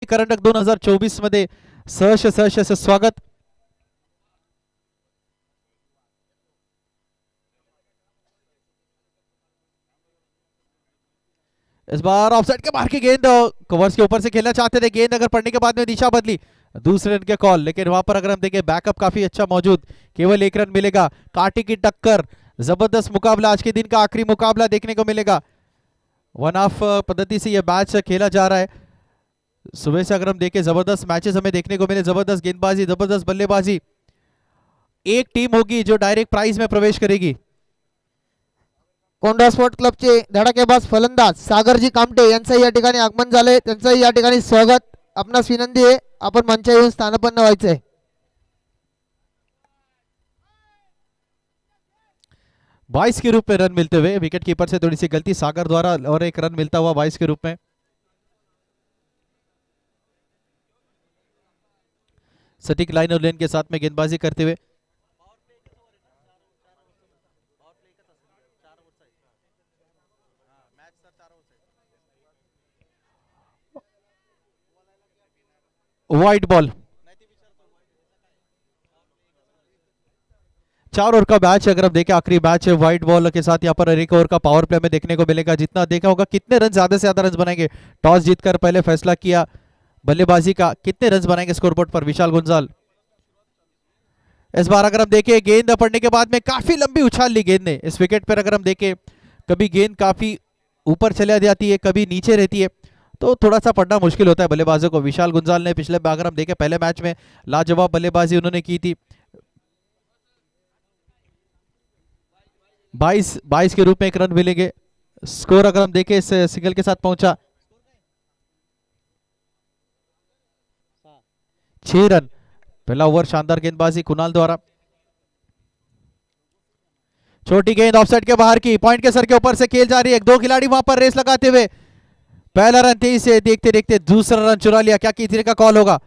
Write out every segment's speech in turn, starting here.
करंडक 2024 मध्ये सहर्ष स्वागत। इस बार ऑफसाइड के बाहर की गेंद, कवर्स के ऊपर से खेलना चाहते थे, गेंद अगर पड़ने के बाद में दिशा बदली, दूसरे रन के कॉल, लेकिन वहां पर अगर हम देखें बैकअप काफी अच्छा मौजूद, केवल 1 रन मिलेगा। कांटे की टक्कर, जबरदस्त मुकाबला, आज के दिन का आखिरी मुकाबला देखने को मिलेगा। वन ऑफ पद्धति से यह मैच खेला जा रहा है। सुबह से अगर हम देखें जबरदस्त मैचेस हमें देखने को मिले, जबरदस्त गेंदबाजी, जबरदस्त बल्लेबाजी। एक टीम होगी जो डायरेक्ट प्राइज में प्रवेश करेगी। कोंढा स्पोर्ट क्लबचे धडाकेबाज फलंदाज सागरजी कामटे यांचं या ठिकाणी आगमन झाले, त्यांचं या ठिकाणी स्वागत। आपणास विनंती आहे आपण मंचावर येऊन स्थानपन्न व्हायचंय। 22 के रूप में रन मिलते हुए, विकेट कीपर से थोड़ी सी गलती सागर द्वारा, और एक रन मिलता हुआ 22 के रूप में। सटीक लाइन और लेन के साथ में गेंदबाजी करते हुए वाइड बॉल। 4 ओवर का मैच, अगर हम देखें आखिरी मैच है, व्हाइट बॉल के साथ यहाँ पर 1 ओवर का पावर प्ले में देखने को मिलेगा। जितना देखा होगा कितने रन ज्यादा से ज्यादा रन बनाएंगे, टॉस जीतकर पहले फैसला किया बल्लेबाजी का, कितने रन बनाएंगे स्कोरबोर्ड पर विशाल गुंजाल। इस बार अगर हम देखें गेंद पड़ने के बाद में काफी लंबी उछाल ली गेंद ने। इस विकेट पर अगर हम देखें कभी गेंद काफी ऊपर चले जाती है, कभी नीचे रहती है, तो थोड़ा सा पढ़ना मुश्किल होता है बल्लेबाजों को। विशाल गुंजाल ने पिछले अगर हम देखें पहले मैच में लाजवाब बल्लेबाजी उन्होंने की थी। 22 के रूप में 1 रन मिलेंगे। स्कोर अगर हम देखें इस सिंगल के साथ पहुंचा 6 रन। पहला ओवर शानदार गेंदबाजी कुणाल द्वारा, छोटी गेंद ऑफसाइड के बाहर की, पॉइंट के सर के ऊपर से खेल जा रही है। 2 खिलाड़ी वहां पर रेस लगाते हुए, पहला रन तेज से देखते देखते दूसरा रन चुरा लिया। क्या तीसरे का कॉल होगा,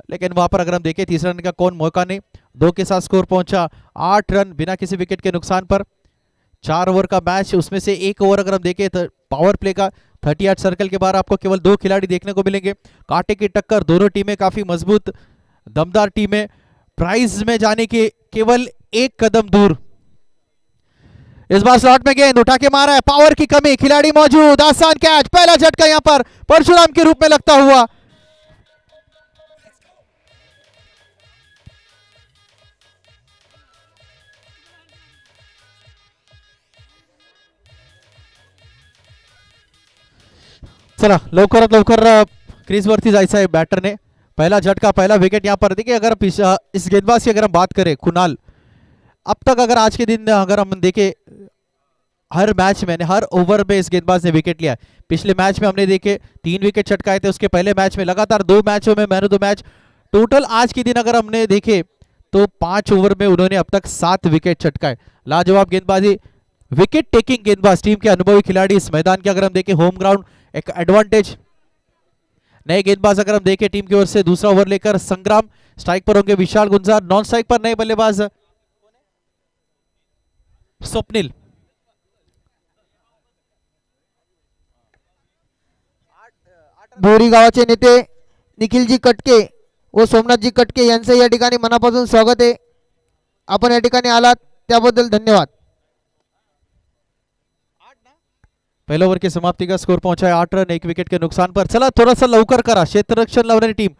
लेकिन वहां पर अगर हम देखें तीसरा रन का कौन मौका नहीं। 2 के साथ स्कोर पहुंचा 8 रन बिना किसी विकेट के नुकसान पर। 4 ओवर का मैच, उसमें से 1 ओवर अगर हम देखें तो पावर प्ले का 38 सर्कल के बाहर आपको केवल 2 खिलाड़ी देखने को मिलेंगे। कांटे की टक्कर, दोनों टीमें काफी मजबूत दमदार टीमें, प्राइज में जाने के केवल 1 कदम दूर। इस बार स्लॉट में गेंद उठा के मारा है, पावर की कमी, खिलाड़ी मौजूद, आसान कैच, पहला झटका यहां पर परशुराम के रूप में लगता हुआ। चला लवकरात लवकर क्रीज वरती जायचं आहे बॅटरने। पहला झटका, पहला विकेट यहां पर। देखिए अगर इस गेंदबाज की अगर हम बात करें कुणाल, अब तक अगर आज के दिन अगर हम देखें हर मैच में, हर ओवर में इस गेंदबाज ने विकेट लिया है। पिछले मैच में हमने देखे 3 विकेट छटकाए थे, उसके पहले मैच में लगातार 2 मैचों में man of the match. Total आज के दिन अगर हमने देखे तो 5 ओवर में उन्होंने अब तक 7 विकेट छटकाए। लाजवाब गेंदबाजी, विकेट टेकिंग गेंदबाज, टीम के अनुभवी खिलाड़ी। इस मैदान के अगर हम देखें होम ग्राउंड एक एडवांटेज। नए गेंदबाज अगर हम देखें टीम की ओर से दूसरा ओवर लेकर संग्राम, स्ट्राइक पर होंगे विशाल गुंजार, नॉन स्ट्राइक पर नए बल्लेबाज स्वप्निल। बोरी गावाचे नेते निखिलजी कटके व सोमनाथजी कटके यांचं या ठिकाणी मनापासून स्वागत आहे। आपण या ठिकाणी आलात त्याबद्दल धन्यवाद। पहले ओवर की समाप्ति का स्कोर पहुंचा है 8 रन 1 विकेट के नुकसान पर। चला थोड़ा सा लवकर करा क्षेत्ररक्षण लावणारी टीम।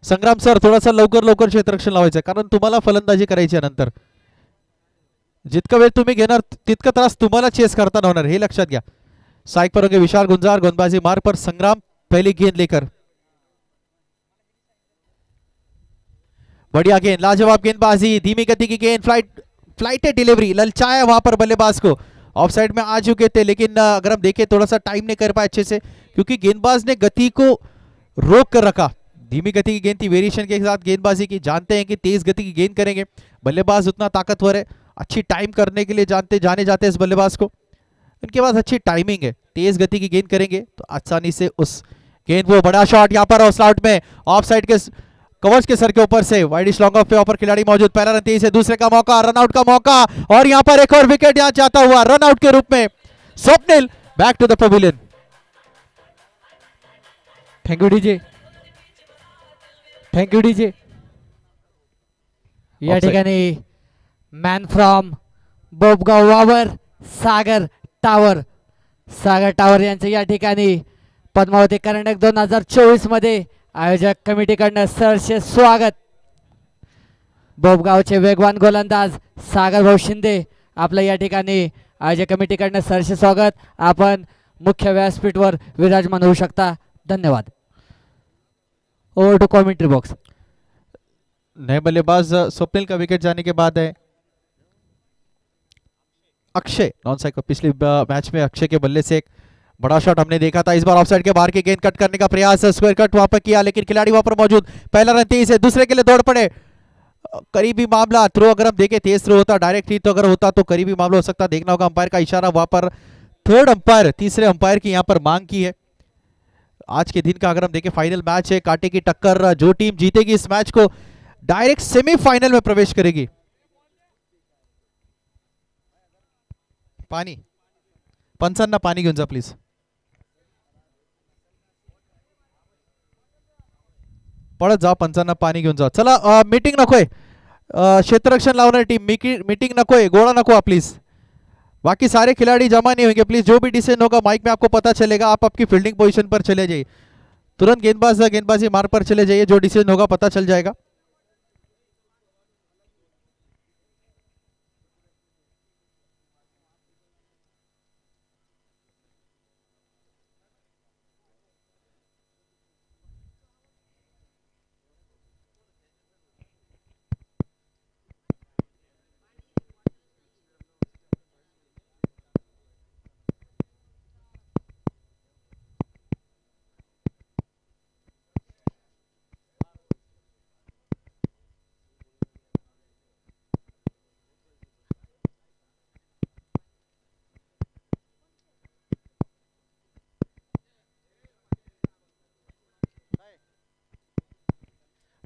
संग्राम सर थोड़ा सा लवकर क्षेत्ररक्षण लावायचं, कारण तुम्हाला फलंदाजी करायची आहे नंतर। जितका वेळ तुम्ही घेणार तितका त्रास तुम्हाला चेस करताना होणार, हे लक्षात घ्या। स्ट्राइक पर होंगे विशाल गुंजार, गेंदबाजी मार्ग पर संग्राम पहली गेंद लेकर। बढ़िया गेंद, लाजवाब गेंदबाजी, धीमी गति की गेंद, फ्लाइट डिलीवरी, ललचाया वहां पर बल्लेबाज को। ऑफ साइड में आ चुके थे, लेकिन अगर हम देखें थोड़ा सा टाइम नहीं कर पाए अच्छे से, क्योंकि गेंदबाज ने गति को रोक कर रखा। धीमी गति की गेंद थी, वेरिएशन के साथ गेंदबाजी की। जानते हैं कि तेज गति की गेंद करेंगे, बल्लेबाज उतना ताकतवर है, अच्छी टाइम करने के लिए जाने जाते हैं इस बल्लेबाज को। इनके पास अच्छी टाइमिंग है, तेज गति की गेंद करेंगे तो आसानी से उस गेंद को। बड़ा शॉट यहाँ पर स्लॉट में, ऑफ साइड के कवर्स के सर के ऊपर से वाइडिश लॉन्ग ऑफ पे ऊपर खिलाड़ी मौजूद। पहला रन तेज है, दूसरे का मौका, रनआउट का मौका, और यहाँ पर एक और विकेट यहाँ जाता हुआ रनआउट के रूप में। Swapnil back to the pavilion. Thank you DJ. Thank you DJ. या Offside. ठिकाणी मॅन फ्रॉम बोबगाव वावर सागर टावर. सागर टावर यांचं या ठिकाणी पद्मावती कर्नाटक 2024 मध्ये आयोजक कमिटीकडनं सहर्ष स्वागत. बोबगावचे वेगवान गोलंदाज सागर भाऊ शिंदे आपलं या ठिकाणी आयोजक कमिटीकडनं सहर्ष स्वागत. आपण मुख्य व्यासपीठवर विराजमान होऊ शकता. धन्यवाद. Over to commentary box. नए बल्लेबाज स्वप्निल का विकेट जाने के बाद है अक्षय नॉन साइड. पिछले मैच में अक्षय के बल्ले से एक बड़ा शॉट हमने देखा था. इस बार ऑफसाइड के बाहर की गेंद कट करने का प्रयास, स्क्वायर कट वहां पर किया लेकिन खिलाड़ी वहां पर मौजूद. पहला रन तेज है, दूसरे के लिए दौड़ पड़े. करीबी मामला. थ्रो अगर हम देखें तेज थ्रो होता, डायरेक्ट हिट तो अगर होता तो करीबी मामला हो सकता. देखना होगा अंपायर का इशारा वहां पर. थर्ड अंपायर, तीसरे अंपायर की यहां पर मांग की है. आज के दिन का अगर हम देखें फाइनल मैच है, कांटे की टक्कर. जो टीम जीतेगी इस मैच को डायरेक्ट सेमीफाइनल में प्रवेश करेगी. पानी पंचांना पाणी घेऊन जा प्लीज. पळत जा, पंचांना पाणी घेऊन जा. चला मीटिंग नकोय. क्षेत्ररक्षण लावणारी टीम मीटिंग नकोय, गोळा नको प्लीज. बाकी सारे खिलाड़ी जमा नहीं होंगे प्लीज. जो भी डिसीजन होगा माइक में आपको पता चलेगा. आप आपकी फील्डिंग पोजीशन पर चले जाइए. तुरंत गेंदबाजी मार्ग पर चले जाइए. जो डिसीजन होगा पता चल जाएगा.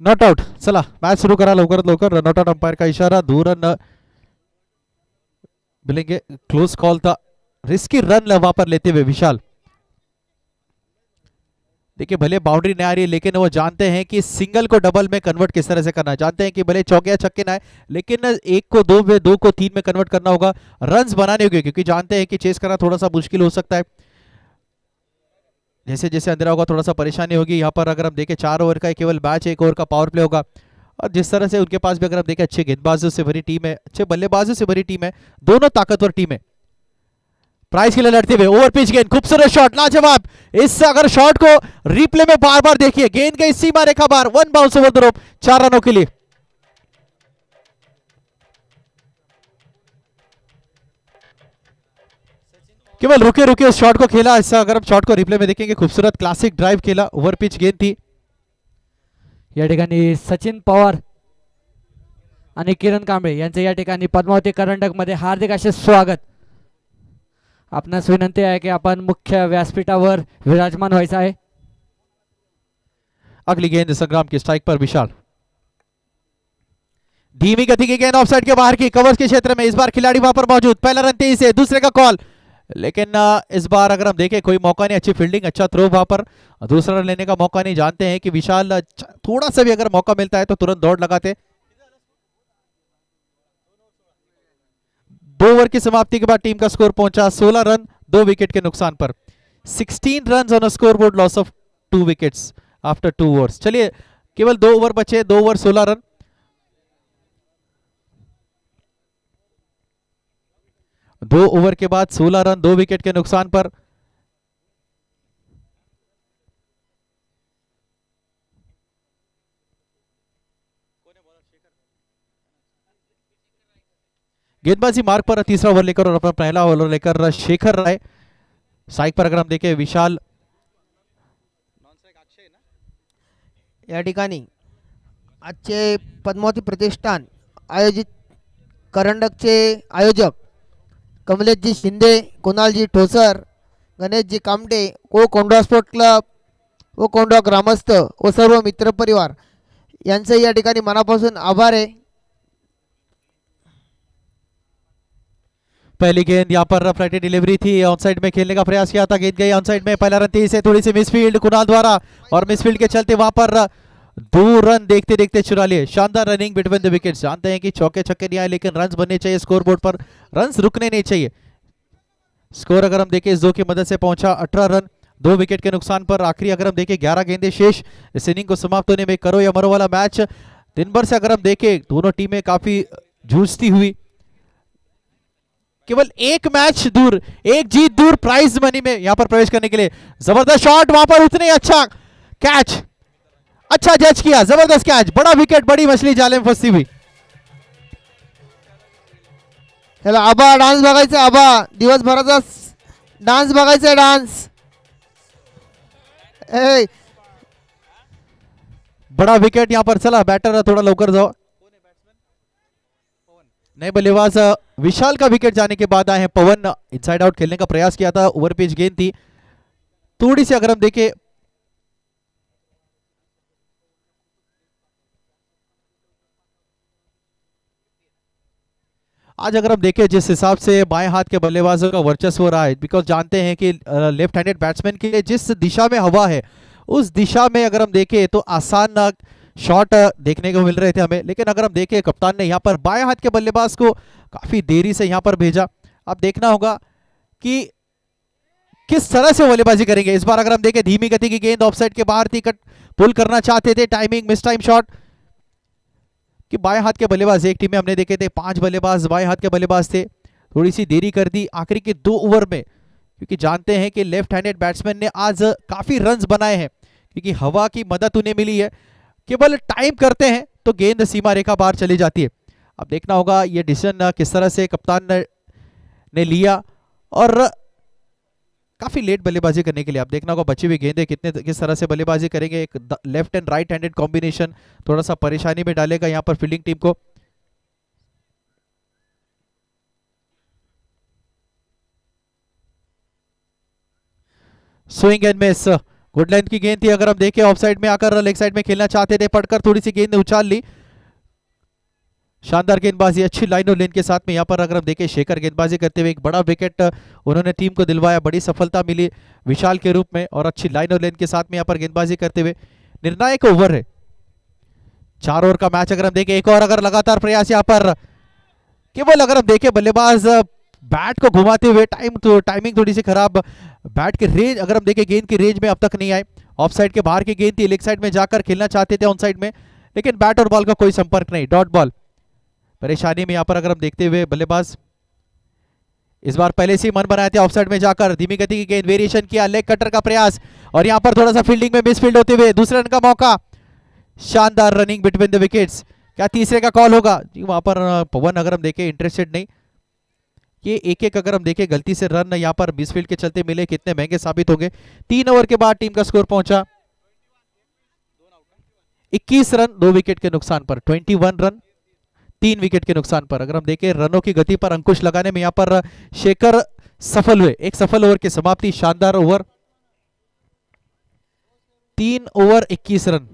Not out. चला मॅच सुरू करा लवकरात लवकर. रनआउट आउट अंपायर का इशारा. दूर रन मिलेंगे. क्लोज कॉल था. रिस्की रन वहां पर लेते हुए विशाल. देखिए भले बाउंड्री नहीं आ रही है लेकिन वो जानते हैं कि सिंगल को डबल में कन्वर्ट किस तरह से करना है. जानते हैं कि भले चौके या छक्के ना है लेकिन एक को दो में, दो को तीन में कन्वर्ट करना होगा. रन्स बनाने होंगे क्योंकि जानते हैं कि चेस करना थोड़ा सा मुश्किल हो सकता है. जैसे जैसे अंधेरा होगा थोड़ा सा परेशानी होगी. यहाँ पर अगर हम देखें 4 ओवर का केवल मैच, 1 ओवर का पावर प्ले होगा. और जिस तरह से उनके पास भी अगर हम देखें अच्छे गेंदबाजों से भरी टीम है, अच्छे बल्लेबाजों से भरी टीम है, दोनों ताकतवर टीम है. प्राइज के लिए लड़ते हुए ओवर पिच गेंद, खूबसूरत शॉट, लाजवाब. इस अगर शॉट को रिप्ले में बार बार देखिए. गेंद गई सीमा रेखा बार. 1 बाउंस ओवर द रोप. 4 रनों के लिए. केवल रुके रुके उस शॉट को खेला. ऐसा अगर हम शॉट को रिप्ले में देखेंगे खूबसूरत क्लासिक ड्राइव खेला. ओवर पिच गेंद थी. या ठिकाणी सचिन पवार आणि किरण कांबळे यांचं या ठिकाणी पद्मावती कर्नाटक मध्ये हार्दिक असे स्वागत. आपणास विनंती आहे की आपण मुख्य व्यासपीठावर विराजमान व्हायचं आहे. अगली गेंद संग्राम की स्ट्राइक पर विशाल. धीमी गति की गेंद ऑफसाइड के बाहर की, कवर्स के क्षेत्र में. इस बार खिलाड़ी वहां पर मौजूद. पहला रन तेजी से, दूसरे का कॉल लेकिन इस बार अगर हम देखें कोई मौका नहीं. अच्छी फील्डिंग, अच्छा थ्रो वहां पर. दूसरा रन लेने का मौका नहीं. जानते हैं कि विशाल थोड़ा सा भी अगर मौका मिलता है तो तुरंत दौड़ लगाते. 2 ओवर की समाप्ति के बाद टीम का स्कोर पहुंचा 16 रन 2 विकेट के नुकसान पर. 16 run on a scoreboard, loss of 2 wickets after 2 overs. चलिए केवल 2 ओवर बचे. 2 ओवर 16 रन. दो ओवर के बाद 16 रन 2 विकेट के नुकसान पर. गेंदबाजी मार्ग पर तीसरा ओवर लेकर और अपना पहला ओवर लेकर शेखर राय. साइक पर अगर हम देखें विशाल. या ठिकाणी आजचे पद्मावती प्रतिष्ठान आयोजित करंडकचे आयोजक कमलेशजी शिंदे, कुणालजी ठोसर, गणेशजी कामटे व कोंडवा स्पोर्ट क्लब व कोंडवा ग्रामस्थ व सर्व मित्रपरिवार यांचे या ठिकाणी मनापासून आभार आहे. पहली गेंद यहाँ पर फ्लाइट डिलीवरी थी. ऑनसाइड में खेलने का प्रयास किया था. गेंद गई ऑनसाइड में. पहला रन तेजी से, थोड़ी सी मिसफील्ड कुणाल द्वारा और मिसफील्ड के चलते वहां पर दो रन देखते देखते चुरा लिए। शानदार रनिंग बिटवीन द विकेट्स। जानते हैं कि चौके छक्के नहीं आए लेकिन रन्स बनने चाहिए स्कोर बोर्ड पर, रन्स रुकने नहीं चाहिए। स्कोर अगर हम देखें इस दो की मदद से पहुंचा 18 रन 2 विकेट के नुकसान पर। आखिरी अगर हम देखें 11 गेंदें शेष इस इनिंग को समाप्त होने में। करो या मरो वाला मैच दिन भर से अगर हम देखें दोनों टीमें काफी जूझती हुई, केवल एक मैच दूर, एक जीत दूर प्राइज मनी में यहां पर प्रवेश करने के लिए। जबरदस्त शॉट वहां पर, उतने अच्छा कैच, अच्छा जज किया, जबरदस्त कैच, बड़ा विकेट, बड़ी मछली जाले में फंसी हुई। चला आबा डान्स बघायचा, आबा दिवसभराचा डान्स बघायचा, डान्स ए बड़ा विकेट यहां पर। चला बैटर थोड़ा लवकर जाओ। नए बल्लेबाज विशाल का विकेट जाने के बाद आए हैं पवन। इनसाइड आउट खेलने का प्रयास किया था, ओवर पिच गेंद थी, थोड़ी सी अगर हम देखें आज अगर हम देखें जिस हिसाब से बाएं हाथ के बल्लेबाजों का वर्चस्व रहा है, बिकॉज जानते हैं कि लेफ्ट हैंडेड बैट्समैन के लिए जिस दिशा में हवा है उस दिशा में अगर हम देखें तो आसान शॉट देखने को मिल रहे थे हमें। लेकिन अगर हम देखें कप्तान ने यहाँ पर बाएं हाथ के बल्लेबाज को काफी देरी से यहाँ पर भेजा। अब देखना होगा कि किस तरह से बल्लेबाजी करेंगे इस बार। अगर हम देखें धीमी गति की गेंद ऑफसाइड के बाहर थी, कट पुल करना चाहते थे, टाइमिंग मिस टाइम शॉट कि बाएं हाथ के बल्लेबाज एक टीम में हमने देखे थे 5 बल्लेबाज बाएं हाथ के बल्लेबाज थे, थोड़ी सी देरी कर दी आखिरी के 2 ओवर में, क्योंकि जानते हैं कि लेफ्ट हैंडेड बैट्समैन ने आज काफी रन्स बनाए हैं क्योंकि हवा की मदद उन्हें मिली है। केवल टाइम करते हैं तो गेंद सीमा रेखा बाहर चली जाती है। अब देखना होगा ये डिसीजन किस तरह से कप्तान ने लिया और काफी लेट बल्लेबाजी करने के लिए। अब देखना होगा बची हुई गेंदें किस तरह से बल्लेबाजी करेंगे। एक left end right handed combination थोड़ा सा परेशानी में डालेगा यहां पर फील्डिंग टीम को। Swing end miss, good length की गेंद थी। अगर हम देखें ऑफ साइड में आकर लेग साइड में खेलना चाहते थे, पड़कर थोड़ी सी गेंद ने उछाल ली। शानदार गेंदबाजी, अच्छी लाइन और लेन के साथ में यहाँ पर अगर हम देखें शेखर गेंदबाजी करते हुए एक बड़ा विकेट उन्होंने टीम को दिलवाया, बड़ी सफलता मिली विशाल के रूप में और अच्छी लाइन और लेन के साथ में यहाँ पर गेंदबाजी करते हुए। निर्णायक ओवर है, 4 ओवर का मैच। अगर हम देखें एक और अगर लगातार प्रयास यहाँ पर, केवल अगर हम देखें बल्लेबाज बैट को घुमाते हुए टाइमिंग थोड़ी सी खराब, बैट के रेंज अगर हम देखें गेंद की रेंज में अब तक नहीं आए। ऑफ साइड के बाहर की गेंद थी, लेग साइड में जाकर खेलना चाहते थे ऑन साइड में, लेकिन बैट और बॉल का कोई संपर्क नहीं, डॉट बॉल। परेशानी में यहां पर अगर हम देखते हुए बल्लेबाज इस बार पहले से ही मन बनाए थे ऑफ साइड में जाकर, धीमी गति की गेंद, वेरिएशन किया, लेग कटर का प्रयास और यहां पर थोड़ा सा फील्डिंग में मिसफील्ड होते हुए दूसरे रन का मौका। शानदार रनिंग बिटवीन द विकेट्स, क्या तीसरे का कॉल होगा जी? वहां पर पवन अगर हम देखें इंटरेस्टेड नहीं, ये एक एक अगर हम देखें गलती से रन यहाँ पर मिसफील्ड के चलते मिले, कितने महंगे साबित होंगे। 3 ओवर के बाद टीम का स्कोर पहुंचा 21 रन 2 विकेट के नुकसान पर, 21 रन 3 विकेट के नुकसान पर। अगर हम देखें रनों की गति पर अंकुश लगाने में यहाँ पर शेखर सफल हुए, एक सफल ओवर की समाप्ति, शानदार ओवर, 3 ओवर 21 रन।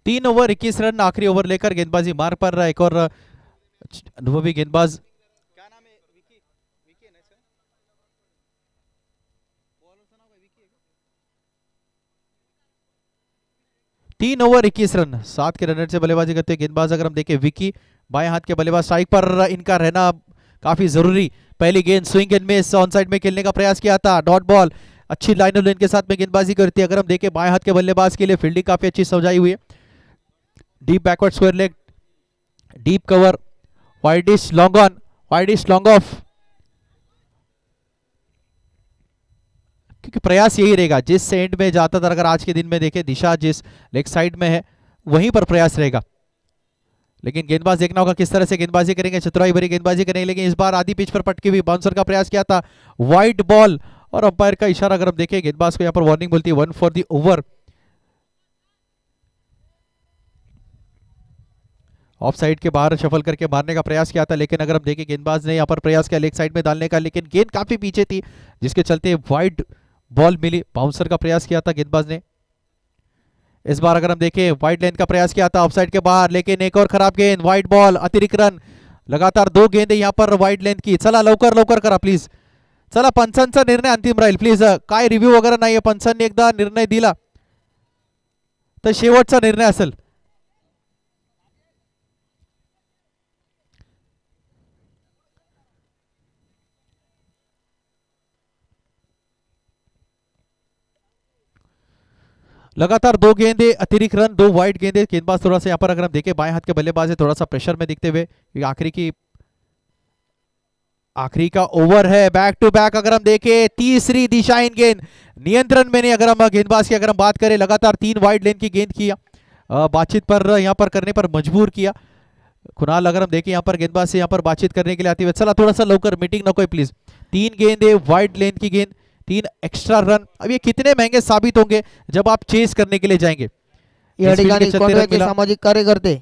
तीन ओवर 21 रन, आखिरी ओवर लेकर गेंदबाजी मार पर रहा। एक और अनुभवी गेंदबाज, क्या नाम है? विकी है ना इसका? बॉलर का नाम है विकी है। 3 ओवर 21 रन, 7 के रन से बल्लेबाजी करते हैं गेंदबाज। अगर हम देखें विकी बाएं हाथ के बल्लेबाज, स्ट्राइक पर इनका रहना काफी जरूरी। पहली गेंद swing end miss, on side में खेलने का प्रयास किया था, डॉट बॉल, अच्छी लाइन और लेन के साथ में गेंदबाजी करती है। अगर हम देखें बाएं हाथ के बल्लेबाज के लिए फील्डिंग काफी अच्छी सजाई हुई है। Deep backward square leg, deep cover, widish long on, widish long of, क्योंकि प्रयास यही रहेगा जिस एंड में जाता था। अगर आज के दिन में देखें दिशा जिस लेग साइड में है वहीं पर प्रयास रहेगा, लेकिन गेंदबाज देखना होगा किस तरह से गेंदबाजी करेंगे, चतुराई भरी गेंदबाजी करेंगे। लेकिन इस बार आधी पिच पर पटकी हुई बाउंसर का प्रयास किया था, वाइड बॉल और अंपायर का इशारा अगर हम देखें गेंदबाज को यहाँ पर वार्निंग मिलती है, 1 for the over. Off side के बाहर शफल करके मारने का प्रयास किया था, लेकिन अगर हम देखें गेंदबाज ने यहाँ पर प्रयास किया लेग साइड में डालने का, लेकिन गेंद काफी पीछे थी जिसके चलते वाइड बॉल मिली, बाउंसर का प्रयास किया था गेंदबाज ने। इस बार अगर हम देखें वाइड लेंथ का प्रयास किया था ऑफसाइड के बाहर, लेकिन एक और खराब गेंद, वाइड बॉल, अतिरिक्त रन। लगातार 2 गेंद यहाँ पर वाइड लेंथ की। चला लवकर लवकर करा प्लीज. चला पंचांचा निर्णय अंतिम राहील प्लीज. काय रिव्ह्यू वगैरे नाहीये, पंचांनी एकदा निर्णय दिला तर शेवटचा निर्णय असेल. लगातार 2 गेंदे, अतिरिक्त रन, 2 वाइड गेंदे. गेंदबाज थोड़ा सा यहाँ पर अगर हम देखें बाएं हाथ के बल्लेबाज है, थोड़ा सा प्रेशर में दिखते हुए. आखिरी का ओवर है. बैक टू बैक अगर हम देखें तीसरी दिशाहीन गेंद, नियंत्रण में नहीं. अगर हम गेंदबाज की अगर हम बात करें, लगातार 3 वाइड लेन की गेंद किया, बातचीत पर यहाँ पर करने पर मजबूर किया. कुणाल अगर हम देखें यहाँ पर गेंदबाज से यहाँ पर बातचीत करने के लिए आते हुए, चला थोड़ा सा लवकर, मीटिंग ना कोई प्लीज. 3 गेंदे, वाइड लेन की गेंद, 3 एक्स्ट्रा रन. अब ये कितने महंगे साबित होंगे जब आप चेस करने के लिए जाएंगे. या इस फील्ड ठिकाणी के चलते रन कोंढव्याचे मिला. सामाजिक कार्यकर्ते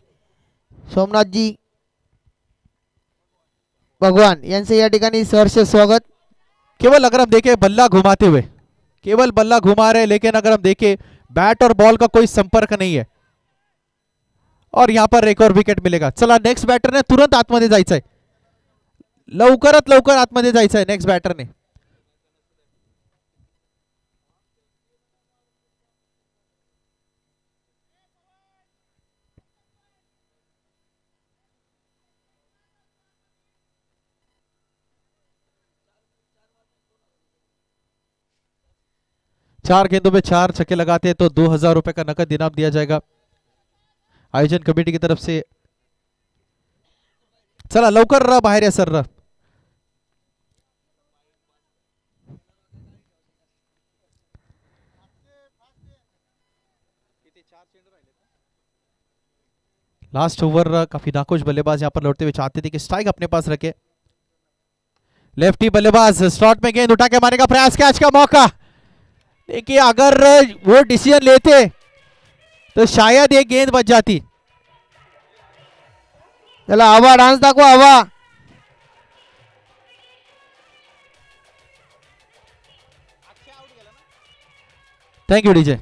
सोमनाथजी भगवान यांचे या ठिकाणी सहर्ष स्वागत. केवल अगर हम देखें बल्ला घुमाते हुए, केवल बल्ला घुमा रहे, लेकिन अगर हम देखें बैट और बॉल का कोई संपर्क नहीं है. और यहां पर एक और विकेट मिलेगा. चला नेक्स्ट बॅटरने तुरंत आतमध्ये जायचंय, लवकरात लवकर आतमध्ये जायचंय नेक्स्ट बॅटरने. चार गेंदों में 4 छक्के लगाते हैं तो 2000 रुपए का नकद इनाम दिया जाएगा आयोजन कमेटी की तरफ से. चला लवकर बाहेर या सर. लास्ट ओवर काफी नाखुश बल्लेबाज यहां पर लौटते हुए चाहते थे कि स्ट्राइक अपने पास रखे. लेफ्टी बल्लेबाज स्लॉट में गेंद उठा के मारने का प्रयास, कैच का मौका. देखिए अगर वो डिसीजन लेते तो शायद ये गेंद बच जाती. चला हवा डान्स दाखवा, हवा. Thank you DJ.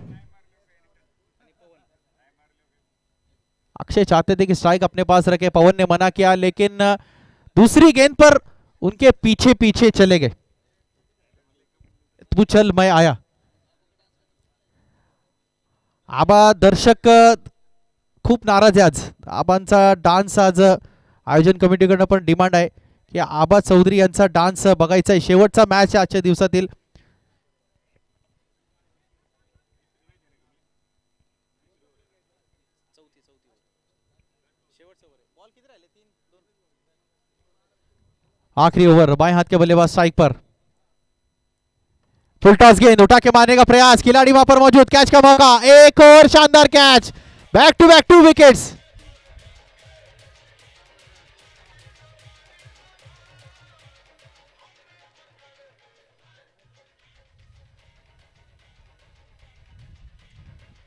अक्षय चाहते थे कि स्ट्राइक अपने पास रखे, पवन ने मना किया, लेकिन दूसरी गेंद पर उनके पीछे पीछे चले गए. तू चल मैं आया. आबा दर्शक खूप नाराज आहे आज. आबांचा डान्स आज आयोजन कमिटीकडनं पण डिमांड आहे की आबा चौधरी यांचा डान्स बघायचा आहे. शेवटचा मॅच आहे आजच्या दिवसातील. आखिरी ओवर, बाएं हाथ के बल्लेबाज स्ट्राइक पर. फुल टॉस गेंद उठा के मारने का प्रयास, खिलाड़ी वहां पर मौजूद, कैच का मौका, एक और शानदार catch. Back to 2 wickets.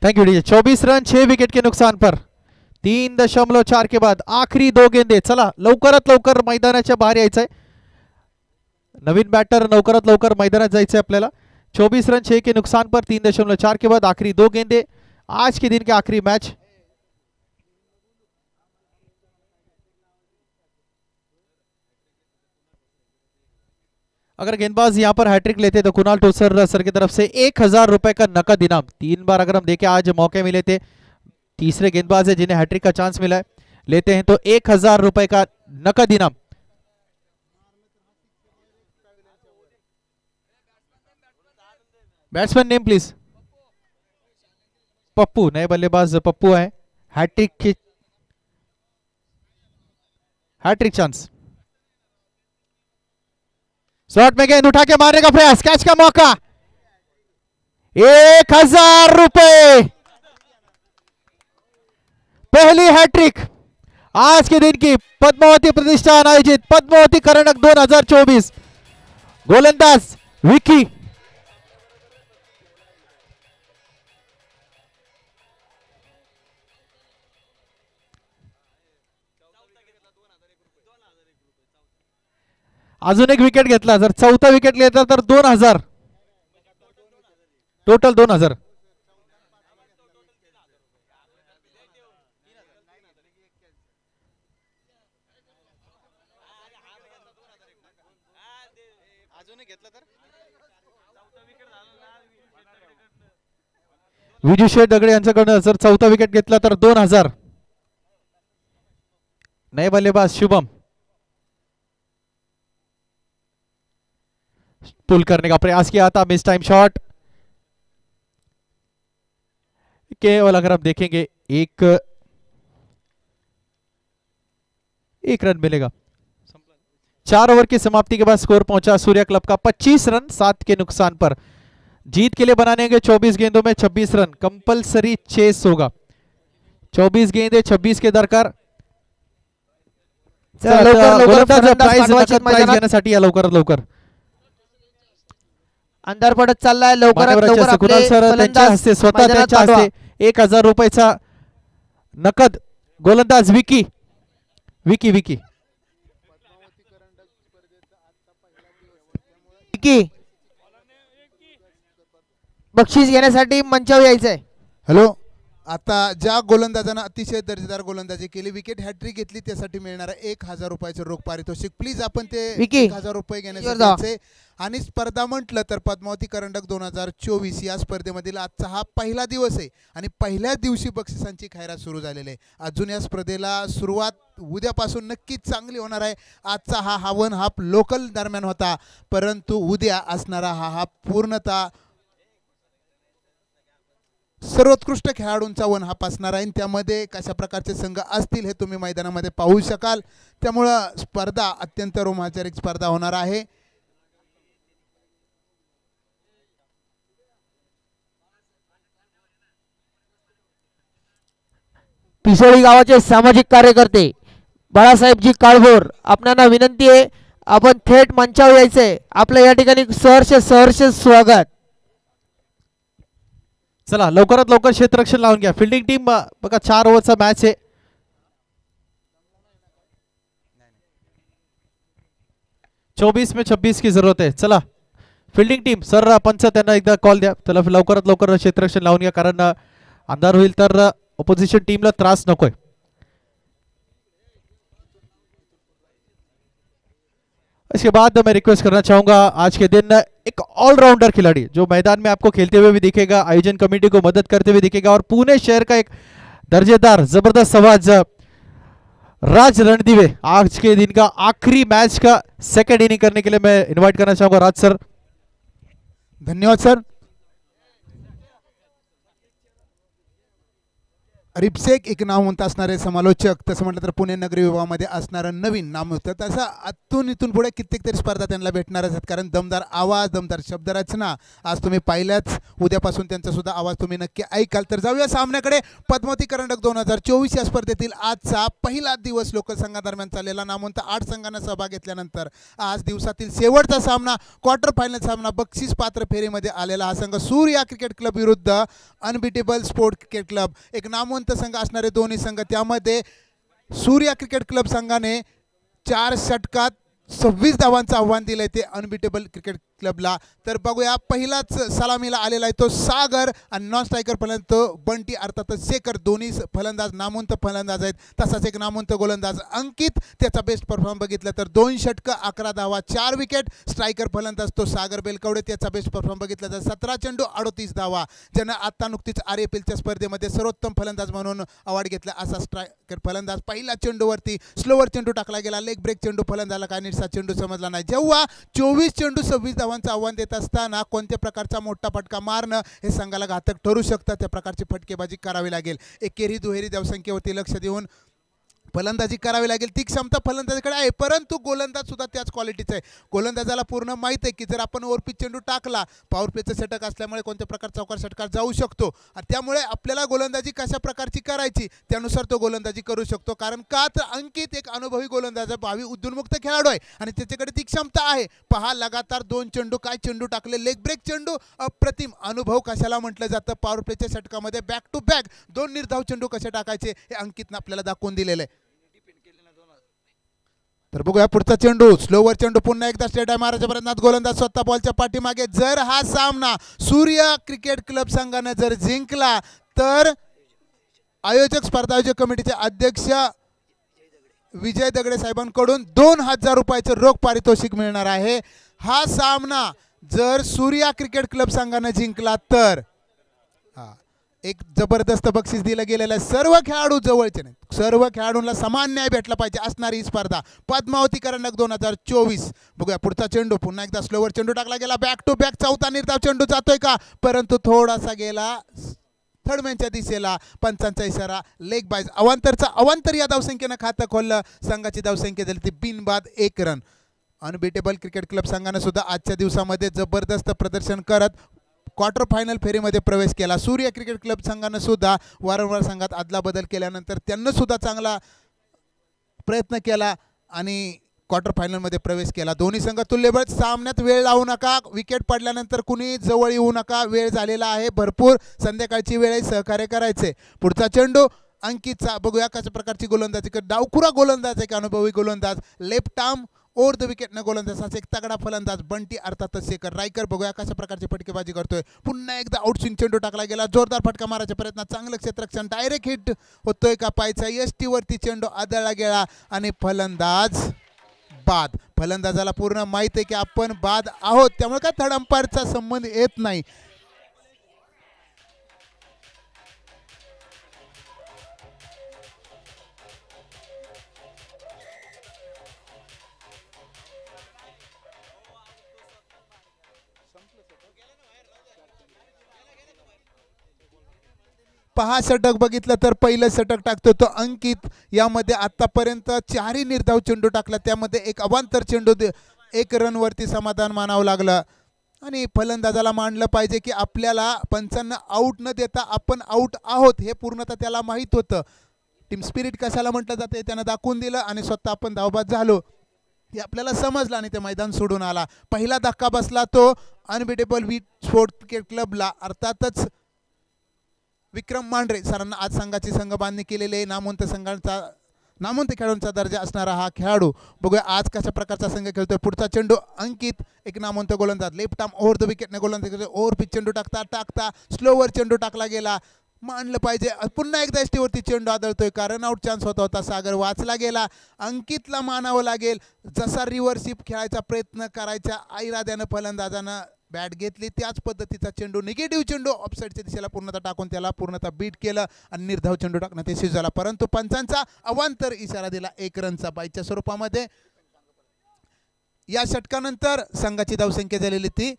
Thank you DJ. 24 run 6 wicket के नुकसान पर 3.4 के बाद आखरी 2 गेंदे. चला लवकरात लवकर मैदानाच्या बाहेर यायचंय. नवीन बॅटर लवकरात लवकर मैदानात जायचंय आपल्याला. 24 रन 6 के नुकसान पर 3.4 के बाद आखिरी 2 गेंदे. आज के दिन के आखिरी मैच. अगर गेंदबाज यहां पर हैट्रिक लेते तो कुणाल ठोसर सर की तरफ से 1000 रुपए का नकद इनाम. 3 बार अगर हम देखें आज मौके मिले थे, तीसरे गेंदबाज है जिन्हें हैट्रिक का चांस मिला है, लेते हैं तो 1000 रुपए का नकद इनाम. Batsman name please. पप्पू, नए बल्लेबाज पप्पू है. Hat trick chance. स्लॉट में गेंद उठा के मारने का प्रयास, कैच का मौका, 1000 रुपए. पहली हैट्रिक आज के दिन की पद्मावती प्रतिष्ठान आयोजित पद्मावती करंडक 2024. गोलंदाज विकी. अजून एक विकेट घेतला, जर चौथा विकेट घेतला तर 2000, टोटल 2000. विजूशे दगडे यांच्याकडनं जर चौथा विकेट घेतला तर 2000. नए बल्लेबाज शुभम पुल करने का प्रयास किया था, मिस टाइम शॉट. केवल अगर आप देखेंगे एक रन मिलेगा. 4 ओवर की समाप्ति के बाद स्कोर पहुंचा सूर्या क्लब का 25 रन 7 के नुकसान पर. जीत के लिए बनाने के 24 गेंदों में 26 रन. कंपलसरी चेस होगा. 24 गेंदे 26 के दरकार. प्राइज घेण्यासाठी या लवकरात लवकर अंधार पडत चाललाय. लवकरात लवकर कुणाल सर त्यांच्या हस्ते स्वतः त्यांच्या हस्ते 1000 रुपयाचा नकद. गोलंदाज विकी विकी विकी विकी बक्षीस घेण्यासाठी मंचावर यायचंय. हॅलो, आता ज्या गोलंदाजांना अतिशय दर्जेदार गोलंदाजी केली, विकेट हॅट्रिक घेतली, त्यासाठी मिळणारा 1000 रुपयाचे रोख पारितोषिक. प्लीज आपण ते 1000 रुपये घेण्यासाठी. आणि स्पर्धा म्हटलं तर पद्मावती करंडक 2024 या स्पर्धेमधील आजचा हा पहिला दिवस आहे आणि पहिल्याच दिवशी बक्षिसांची खैरात सुरू झालेली आहे. अजून या स्पर्धेला सुरुवात उद्यापासून नक्कीच चांगली होणार आहे. आजचा हा हावन हाफ लोकल दरम्यान होता, परंतु उद्या असणारा हा हाफ पूर्णतः सर्वोत्कृष्ट खेळाडूंचा वन हाफ असणार आहे. त्यामध्ये कशा प्रकारचे संघ असतील हे तुम्ही मैदानामध्ये पाहू शकाल. त्यामुळं स्पर्धा अत्यंत रोमांचक स्पर्धा होणार आहे. पिसोळी गावाचे सामाजिक कार्यकर्ते बाळासाहेबजी काळभोर, आपणाला विनंती आहे आपण थेट मंचावर यायचंय. आपलं या ठिकाणी सहर्ष स्वागत. चला लवकरात लवकर क्षेत्ररक्षण लावून घ्या. फिल्डिंग टीम बघा 4 ओव्हरचा मॅच आहे. 24 में 26 की जरूरत आहे. चला फिल्डिंग टीम सर पंच त्यांना एकदा कॉल द्या. त्याला लवकरात लवकर क्षेत्ररक्षण लावून घ्या, कारण अंधार होईल तर ऑपोजिशन टीमला त्रास नकोय. इसके बाद मैं रिक्वेस्ट करना चाहूंगा आज के दिन एक ऑलराउंडर खिलाड़ी जो मैदान में आपको खेलते हुए भी दिखेगा, आयोजन कमेटी को मदद करते हुए दिखेगा और पुणे शहर का एक दर्जेदार जबरदस्त आवाज राज रणदिवे आज के दिन का आखिरी मैच का सेकंड इनिंग करने के लिए मैं इनवाइट करना चाहूंगा राज सर. धन्यवाद सर. रिपसेक एक नामवंत असणारे समालोचक, तसं म्हटलं तर पुणे नगरी विभागामध्ये असणारं नवीन नाम होतं. तसं आतून इथून पुढे कित्येक तरी स्पर्धा त्यांना भेटणारच आहेत, कारण दमदार आवाज, दमदार शब्दरचना आज तुम्ही पाहिल्याच. उद्यापासून त्यांचा सुद्धा आवाज तुम्ही नक्की ऐकाल. तर जाऊया सामन्याकडे. पद्मावती करंडक 2024 या स्पर्धेतील आजचा पहिला दिवस लोकसंघादरम्यान चाललेला. नामवंत 8 संघांना सहभाग घेतल्यानंतर आज दिवसातील शेवटचा सामना, क्वार्टर फायनल सामना, बक्षीस पात्र फेरीमध्ये आलेला हा संघ सूर्या क्रिकेट क्लब विरुद्ध अनबिटेबल स्पोर्ट क्रिकेट क्लब. एक नामवंत संघ असणारे दोन्ही संघ. त्यामध्ये सूर्या क्रिकेट क्लब संघाने 4 षटकात 26 धावांचं आव्हान दिलंय ते अनबिटेबल क्रिकेट क्लबला. तर बघूया, पहिलाच सलामीला आलेला आहे तो सागर आणि नॉन स्ट्रायकर फलंदाज तो बंटी अर्थातच शेखर. दोन्ही फलंदाज नामवंत फलंदाज आहेत. तसाच एक नामवंत गोलंदाज अंकित, त्याचा बेस्ट परफॉर्म बघितलं तर 2 षटकं 11 धावा 4 विकेट. स्ट्रायकर फलंदाज तो सागर बेलकवडे, त्याचा बेस्ट परफॉर्म बघितला तर 17 चेंडू 38 धावा. ज्यानं आता नुकतीच RFLच्या स्पर्धेमध्ये सर्वोत्तम फलंदाज म्हणून अवॉर्ड घेतला असा स्ट्रायकर फलंदाज. पहिल्या चेंडूवरती स्लोवर चेंडू टाकला गेला, लेग ब्रेक चेंडू. फलंदाजाला काय नीटसा चेंडू समजला नाही. जेव्हा 24 चेंडू 26 धावांचं आव्हान देत असताना कोणत्या प्रकारचा मोठा फटका मारणं हे संघाला घातक ठरू शकतं, त्या प्रकारची फटकेबाजी करावी लागेल. एकेरी दुहेरी धावसंख्येवरती लक्ष देऊन फलंदाजी करावी लागेल. ती क्षमता फलंदाजाकडे आहे, परंतु गोलंदाज सुद्धा त्याच क्वालिटीचा आहे. गोलंदाजाला पूर्ण माहीत आहे की जर आपण ओव्हरपिच चेंडू टाकला, पॉवर प्लेचं षटक असल्यामुळे कोणत्या प्रकारचा चौकार षटकार जाऊ शकतो. त्यामुळे आपल्याला गोलंदाजी कशा प्रकारची करायची त्यानुसार तो गोलंदाजी करू शकतो. कारण का तर अंकित एक अनुभवी गोलंदाज, भावी उद्योन्मुक्त खेळाडू आहे आणि त्याच्याकडे ती क्षमता आहे. पहा, लगातार 2 चेंडू काय चेंडू टाकले, लेग ब्रेक चेंडू. अप्रतिम अनुभव कशाला म्हटलं जातं. पॉवर प्लेच्या षटकामध्ये बॅक टू बॅक 2 निर्धाव चेंडू कसे टाकायचे हे अंकितनं आपल्याला दाखवून दिलेलं आहे. तर बघूया पुढचा चेंडू, स्लोवर चेंडू. पुन्हा एकदा स्टेट मारायच्या प्रयत्नात गोलंदाज स्वतः बॉलच्या पाठीमागे. जर हा सामना सूर्या क्रिकेट क्लब संघाने जर जिंकला तर आयोजक स्पर्धा आयोजक कमिटीचे अध्यक्ष विजय दगडे साहेबांकडून 2000 रुपयाचे रोख पारितोषिक मिळणार आहे. हा सामना जर सूर्या क्रिकेट क्लब संघाने जिंकला तर एक जबरदस्त बक्षीस दिलं गेलेलं आहे. सर्व खेळाडू जवळचे नाहीत, सर्व खेळाडूंना समान न्याय भेटला पाहिजे असणारी ही स्पर्धा. पद्मावती करंडक 2024. बघूया पुढचा चेंडू, पुन्हा एकदा स्लोवर चेंडू टाकला गेला, बॅक टू बॅक चौथा निर्धाव चेंडू जातोय का, परंतु थोडासा गेला थर्ड मॅनच्या दिशेला. पंचांचा इशारा, लेग बायज. अवांतर या धावसंख्येनं खातं खोललं. संघाची धावसंख्या झाली ती बिनबाद 1 रन. अनबिटेबल क्रिकेट क्लब संघानं सुद्धा आजच्या दिवसामध्ये जबरदस्त प्रदर्शन करत क्वार्टर फायनल फेरीमध्ये प्रवेश केला. सूर्य क्रिकेट क्लब संघानं सुद्धा वारंवार संघात अदलाबदल केल्यानंतर त्यांना सुद्धा चांगला प्रयत्न केला आणि क्वार्टर फायनलमध्ये प्रवेश केला. दोन्ही संघ तुल्यबळ. सामन्यात वेळ लावू नका, विकेट पडल्यानंतर कुणी जवळ येऊ नका, वेळ झालेला आहे भरपूर, संध्याकाळची वेळ आहे, सहकार्य करायचे. पुढचा चेंडू अंकितचा. बघूया कशा प्रकारची गोलंदाजी कर, डावखुरा गोलंदाज एक अनुभवी गोलंदाज, लेफ्ट आर्म ओव्हर द विकेटनं गोलंदाज, असा एक तगडा फलंदाज बंटी अर्थातच शेखर रायकर. बघूया कशा प्रकारची फटकेबाजी करतोय. पुन्हा एकदा आउटस्विंग चेंडू टाकला गेला, जोरदार फटका मारायच्या प्रयत्नात, चांगलं क्षेत्ररक्षण, डायरेक्ट हिट होतोय का पायचा, एसटी वरती चेंडू आदळला गेला आणि फलंदाज बाद. फलंदाजाला पूर्ण माहित आहे की आपण बाद आहोत, त्यामुळे काय थर्ड अंपायरचा संबंध येत नाही. पहा षटक बघितलं तर पहिलं षटक टाकतो तो अंकित. यामध्ये आतापर्यंत 4ही निर्धाव चेंडू टाकला, त्यामध्ये एक अवांतर चेंडू 1 रनवरती समाधान मानावं लागलं. आणि फलंदाजाला मानलं पाहिजे की आपल्याला पंचांना आऊट न देता आपण आऊट आहोत हे पूर्णतः त्याला माहीत होतं. टीम स्पिरिट कशाला म्हटलं जाते त्यानं दाखवून दिलं आणि स्वतः आपण धावबाद झालो हे आपल्याला समजलं आणि ते मैदान सोडून आला. पहिला धक्का बसला तो अनबिटेबल वीट स्पोर्ट क्रिकेट क्लबला, अर्थातच विक्रम मांढरे सरांना. आज संघाची संघबांधणी केलेली आहे. नामवंत खेळाडूंचा दर्जा असणारा हा खेळाडू. बघूया आज कशा प्रकारचा संघ खेळतोय. पुढचा चेंडू अंकित, एक नामवंत गोलंदाज, लेफ्ट आर्म ओव्हर द विकेटने गोलंदाज, ओव्हर पिच चेंडू टाकता स्लोवर चेंडू टाकला गेला, मानलं पाहिजे. पुन्हा एकदा एसटीवरती चेंडू आदळतोय, कारण आउट चान्स होता. सागर वाचला गेला. अंकितला मानावं लागेल, जसा रिव्हर्सिप खेळायचा प्रयत्न करायच्या इराद्यानं फलंदाजानं बॅट घेतली, त्याच पद्धतीचा चेंडू, निगेटिव्ह चेंडू ऑफसाईडच्या दिशेला पूर्णतः टाकून त्याला पूर्णतः बीट केलं आणि निर्धाव चेंडू टाकण्यात यशस्वी झाला. परंतु पंचांचा अवांतर इशारा दिला 1 रनचा बाईच्या स्वरूपामध्ये. या षटकानंतर संघाची धावसंख्या झालेली ती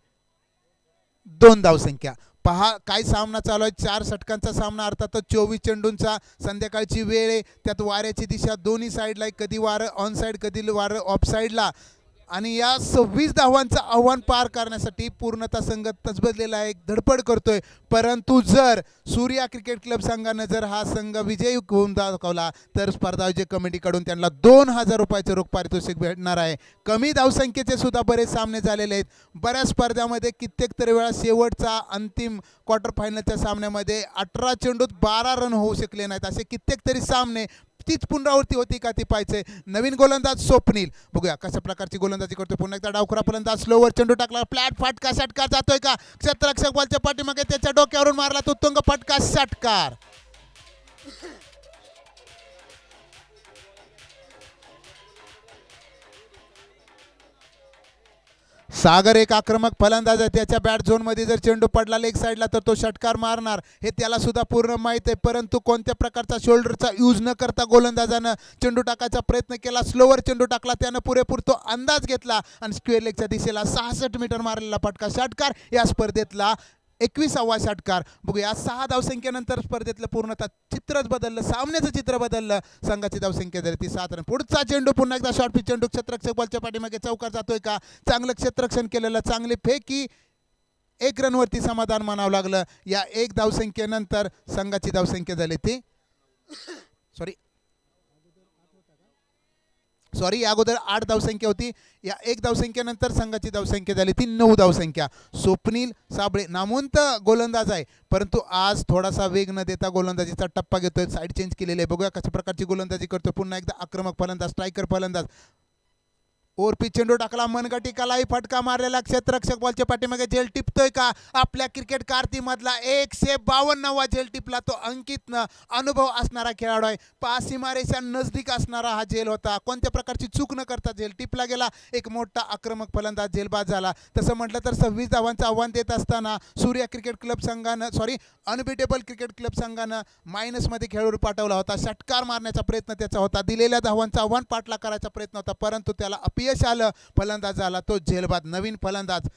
2 धावसंख्या. पहा काय सामना चालू आहे. 4 षटकांचा सामना, अर्थातच 24 चेंडूंचा. संध्याकाळची वेळ आहे, त्यात वाऱ्याची दिशा दोन्ही साईडला, कधी वारं ऑन साईड कधी वारं ऑफ साईडला. आणि या 26 धावांचं आव्हान पार करण्यासाठी पूर्णतः संघ तसबजलेला आहे, धडपड करतोय. परंतु जर सूर्या क्रिकेट क्लब संघानं जर हा संघ विजयी होऊन दाखवला तर स्पर्धा आयोजक कमिटीकडून त्यांना 2000 रुपयाचे रोख पारितोषिक भेटणार आहे. कमी धावसंख्येचे सुद्धा बरेच सामने झालेले आहेत. बऱ्याच स्पर्धामध्ये कित्येक तरी वेळा शेवटचा अंतिम क्वार्टर फायनलच्या सामन्यामध्ये 18 चेंडूत 12 रन होऊ शकले नाहीत. असे कित्येक तरी सामने, तीच पुनरावृत्ती होती का ती पाहायचे. नवीन गोलंदाज स्वप्नील, बघूया कशा प्रकारची गोलंदाजी करतोय. पुन्हा एकदा डावखुरा फलंदाज, स्लोवर चेंडू टाकला, फ्लॅट फटका, षटकार जातोय का, क्षेत्ररक्षक बॉलच्या पाठीमागे त्याच्या डोक्यावरून मारला तो तुंग फटका, षटकार. सागर एक आक्रमक फलंदाज आहे, त्याच्या बॅट झोनमध्ये जर चेंडू पडला लेग साईडला तर तो षटकार मारणार हे त्याला सुद्धा पूर्ण माहीत आहे. परंतु कोणत्या प्रकारचा शोल्डरचा यूज न करता गोलंदाजानं चेंडू टाकायचा प्रयत्न केला. स्लोवर चेंडू टाकला, त्यानं पुरेपूर तो अंदाज घेतला आणि स्क्वेअर लेगच्या दिशेला 66 मीटर मारलेला फटका, षटकार. या स्पर्धेतला 21वा षटकार. बघूया 6 धावसंख्येनंतर स्पर्धेतलं पूर्णतः चित्रच बदललं, सामन्याचं चित्र बदललं. संघाची धावसंख्या झाली ती 7 रन. पुढचा चेंडू पुन्हा एकदा शॉर्ट पिच चेंडू, क्षेत्ररक्षक बॉलच्या पाठीमागे चौकार जातोय का, चांगलं क्षेत्ररक्षण केलेलं, चांगली फेकी, 1 रनवरती समाधान मानावं लागलं. या 1 धावसंख्येनंतर संघाची धावसंख्या झाली ती या अगोदर 8 धावसंख्या होती. या 1 धावसंख्येनंतर संघाची धावसंख्या झाली ती 9 धावसंख्या. स्वप्नील साबळे नामवंत गोलंदाज आहे, परंतु आज थोडासा वेग न देता गोलंदाजीचा टप्पा घेतोय, साईड चेंज केलेली आहे. बघूया कशा प्रकारची गोलंदाजी करतोय. पुन्हा एकदा आक्रमक फलंदाज, स्ट्रायकर फलंदाज, ओरपी चेंडू टाकला, मनगटिकालाही फटका मारलेला, क्षेत्ररक्षक बॉलच्या पाठीमागे झेल टिपतोय का? आपल्या क्रिकेट कारकीर्दीमधला 152वा झेल टिपला. तो अंकित अनुभव असणारा खेळाडू आहे. 5 सीमारेषा नजदीक असणारा हा झेल होता. कोणत्या प्रकारची चूक न करता झेल टिपला गेला. एक मोठा आक्रमक फलंदाज झेलबाद झाला. तसं म्हटलं तर 26 धावांचं आव्हान देत असताना सूर्या क्रिकेट क्लब संघानं अनबिटेबल क्रिकेट क्लब संघानं मायनसमध्ये खेळाडू पाठवला होता. षटकार मारण्याचा प्रयत्न त्याचा होता. दिलेल्या धावांचं आव्हान पाठला करायचा प्रयत्न होता, परंतु त्याला अपयश आलं. फलंदाज झाला तो झेलबाद. नवीन फलंदाज